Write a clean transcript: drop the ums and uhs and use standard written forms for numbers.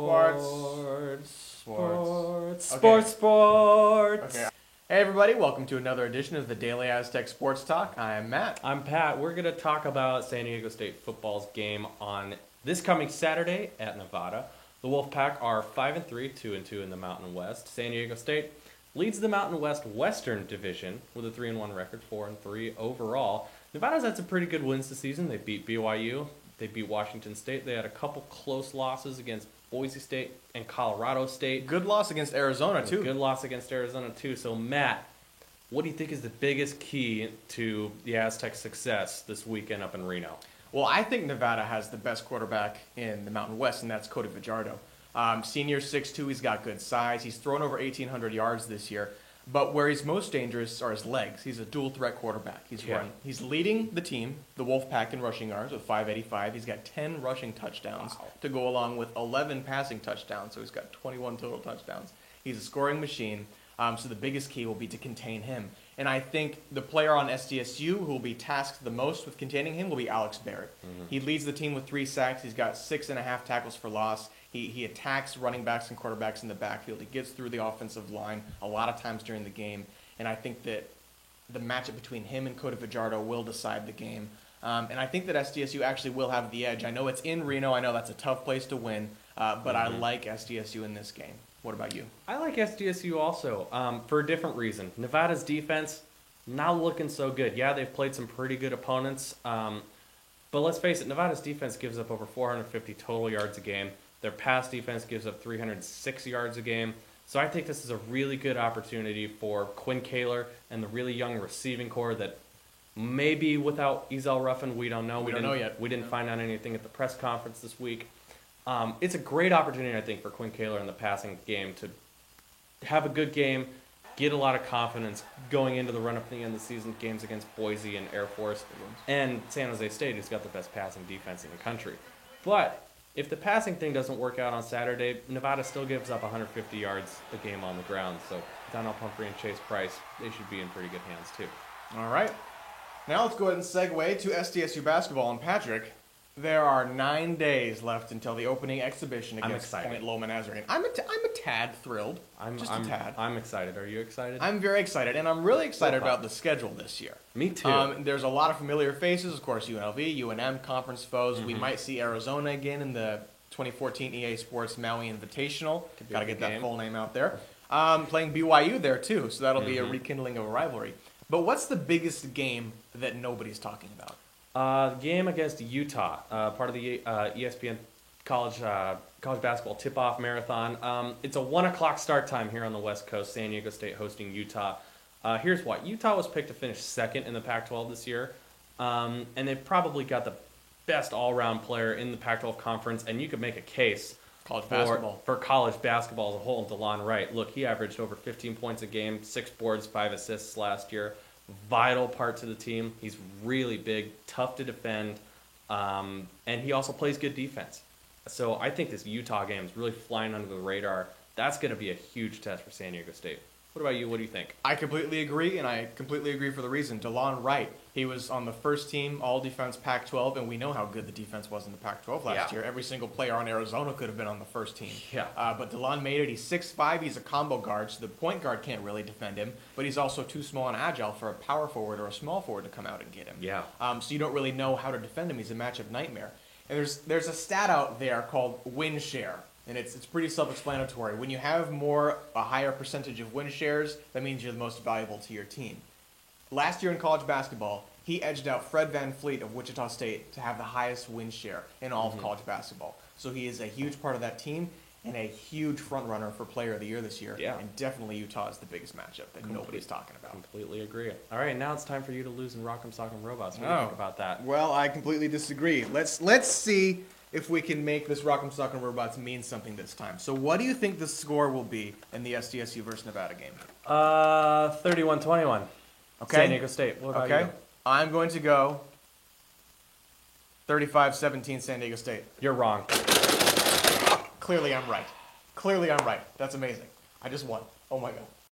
Sports. Okay. Hey everybody, welcome to another edition of the Daily Aztec Sports Talk. I'm Matt. I'm Pat. We're going to talk about San Diego State football's game on this coming Saturday at Nevada. The Wolfpack are 5-3, 2-2 in the Mountain West. San Diego State leads the Mountain West Western Division with a 3-1 record, 4-3 overall. Nevada's had some pretty good wins this season. They beat BYU. They beat Washington State. They had a couple close losses against Boise State and Colorado State. Good loss against Arizona, too. Good loss against Arizona, too. So, Matt, what do you think is the biggest key to the Aztec success this weekend up in Reno? Well, I think Nevada has the best quarterback in the Mountain West, and that's Cody Fajardo. Senior 6'2", he's got good size. He's thrown over 1,800 yards this year. But where he's most dangerous are his legs. He's a dual-threat quarterback. He's leading the team, the Wolfpack, in rushing yards with 585. He's got 10 rushing touchdowns to go along with 11 passing touchdowns, so he's got 21 total touchdowns. He's a scoring machine, so the biggest key will be to contain him. And I think the player on SDSU who will be tasked the most with containing him will be Alex Barrett. Mm-hmm. He leads the team with 3 sacks. He's got 6.5 tackles for loss. He attacks running backs and quarterbacks in the backfield. He gets through the offensive line a lot of times during the game. And I think that the matchup between him and Cody Fajardo will decide the game. And I think that SDSU actually will have the edge. I know it's in Reno. I know that's a tough place to win. But I like SDSU in this game. What about you? I like SDSU also for a different reason. Nevada's defense, not looking so good. Yeah, they've played some pretty good opponents. But let's face it, Nevada's defense gives up over 450 total yards a game. Their pass defense gives up 306 yards a game. So I think this is a really good opportunity for Quinn Kaler and the really young receiving core that maybe without Ezel Ruffin, we don't know. We don't know yet. We didn't find out anything at the press conference this week. It's a great opportunity, I think, for Quinn Kaler in the passing game to have a good game, get a lot of confidence going into the run-up to the end of the season, games against Boise and Air Force, and San Jose State, who's got the best passing defense in the country. But if the passing thing doesn't work out on Saturday, Nevada still gives up 150 yards a game on the ground. So Donnell Pumphrey and Chase Price, they should be in pretty good hands too. All right. Now let's go ahead and segue to SDSU basketball. And Patrick, there are 9 days left until the opening exhibition against Point Loma Nazarene. I'm a tad thrilled. Just a tad. I'm excited. Are you excited? I'm very excited, and I'm really excited about the schedule this year. Me too. There's a lot of familiar faces, of course, UNLV, UNM, conference foes. Mm-hmm. We might see Arizona again in the 2014 EA Sports Maui Invitational. Got to get that full name out there. Playing BYU there, too, so that'll be a rekindling of a rivalry. But what's the biggest game that nobody's talking about? Game against Utah, part of the ESPN college basketball tip-off marathon. It's a 1 o'clock start time here on the West Coast. San Diego State hosting Utah. Here's why. Utah was picked to finish second in the Pac-12 this year, and they've probably got the best all-around player in the Pac-12 conference, and you could make a case for college basketball as a whole. DeLon Wright, look, he averaged over 15 points a game, 6 boards, 5 assists last year. Vital part to the team. He's really big, tough to defend, and he also plays good defense. So I think this Utah game is really flying under the radar. That's going to be a huge test for San Diego State. What about you? What do you think? I completely agree, and I completely agree for the reason. DeLon Wright, he was on the first team All-Defense Pac-12, and we know how good the defense was in the Pac-12 last year. Every single player on Arizona could have been on the first team. Yeah. But DeLon made it. He's 6'5". He's a combo guard, so the point guard can't really defend him, but he's also too small and agile for a power forward or a small forward to come out and get him. Yeah. So you don't really know how to defend him. He's a matchup nightmare. And there's a stat out there called win share. And it's pretty self-explanatory. When you have a higher percentage of win shares, that means you're the most valuable to your team. Last year in college basketball, he edged out Fred VanVleet of Wichita State to have the highest win share in all of college basketball. So he is a huge part of that team and a huge front runner for Player of the Year this year. Yeah. And definitely Utah is the biggest matchup that nobody's talking about. Completely agree. All right, now it's time for you to lose in Rock'em Sock'em Robots. What do you think about that? Well, I completely disagree. Let's see if we can make this Rock'em Sock'em Robots mean something this time. So what do you think the score will be in the SDSU versus Nevada game? 31-21. Okay. San Diego State. What about you? I'm going to go 35-17 San Diego State. You're wrong. Clearly I'm right. That's amazing. I just won. Oh my God.